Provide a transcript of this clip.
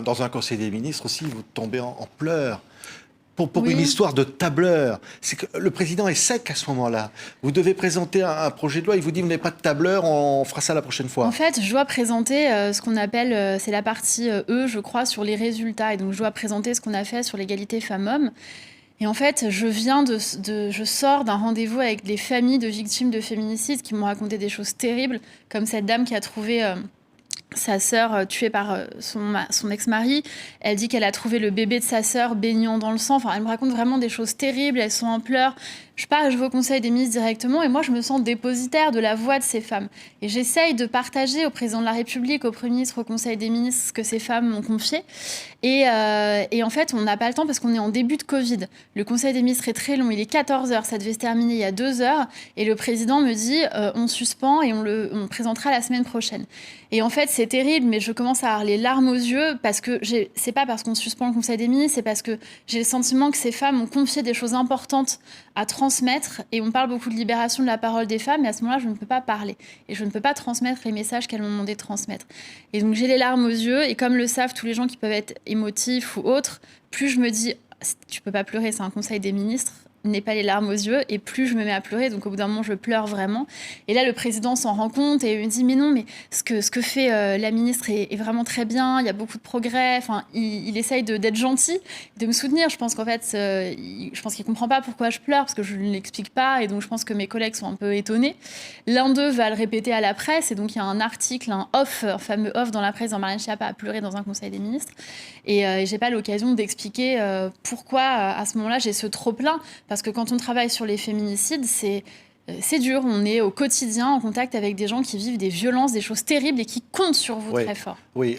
Dans un conseil des ministres aussi, vous tombez en pleurs. Pour Oui. une histoire de tableur. C'est que le président est sec à ce moment-là. Vous devez présenter un projet de loi, il vous dit vous n'avez pas de tableur, on fera ça la prochaine fois. En fait, je dois présenter ce qu'on appelle, c'est la partie E, je crois, sur les résultats. Et donc, je dois présenter ce qu'on a fait sur l'égalité femmes-hommes. Et en fait, je sors d'un rendez-vous avec les familles de victimes de féminicide qui m'ont raconté des choses terribles, comme cette dame qui a trouvé sa sœur tuée par son ex-mari. Elle dit qu'elle a trouvé le bébé de sa sœur baignant dans le sang. Enfin, elle me raconte vraiment des choses terribles. Elles sont en pleurs. Je vais au Conseil des ministres directement et moi, je me sens dépositaire de la voix de ces femmes. Et j'essaye de partager au président de la République, au Premier ministre, au Conseil des ministres, ce que ces femmes m'ont confié. Et en fait, on n'a pas le temps parce qu'on est en début de Covid. Le Conseil des ministres est très long. Il est 14 heures. Ça devait se terminer il y a 2 heures. Et le président me dit on suspend et on présentera la semaine prochaine. Et en fait, c'est terrible, mais je commence à avoir les larmes aux yeux parce que c'est pas parce qu'on suspend le Conseil des ministres, c'est parce que j'ai le sentiment que ces femmes ont confié des choses importantes à transmettre. Et on parle beaucoup de libération de la parole des femmes, mais à ce moment-là, je ne peux pas parler. Et je ne peux pas transmettre les messages qu'elles m'ont demandé de transmettre. Et donc, j'ai les larmes aux yeux. Et comme le savent tous les gens qui peuvent être émotifs ou autres, plus je me dis, tu peux pas pleurer, c'est un Conseil des ministres. N'ai pas les larmes aux yeux et plus je me mets à pleurer, donc au bout d'un moment je pleure vraiment. Et là le président s'en rend compte et me dit mais non, mais ce que fait la ministre est vraiment très bien, il y a beaucoup de progrès. Enfin, il essaye d'être gentil, de me soutenir. Je pense qu'en fait je pense qu'il comprend pas pourquoi je pleure parce que je ne l'explique pas, et donc je pense que mes collègues sont un peu étonnés. L'un d'eux va le répéter à la presse, et donc il y a un article, un fameux off dans la presse, dans Marlène Schiappa a pleuré dans un Conseil des ministres, et j'ai pas l'occasion d'expliquer pourquoi à ce moment-là j'ai ce trop plein. Parce que quand on travaille sur les féminicides, c'est dur. On est au quotidien en contact avec des gens qui vivent des violences, des choses terribles et qui comptent sur vous très fort. Oui.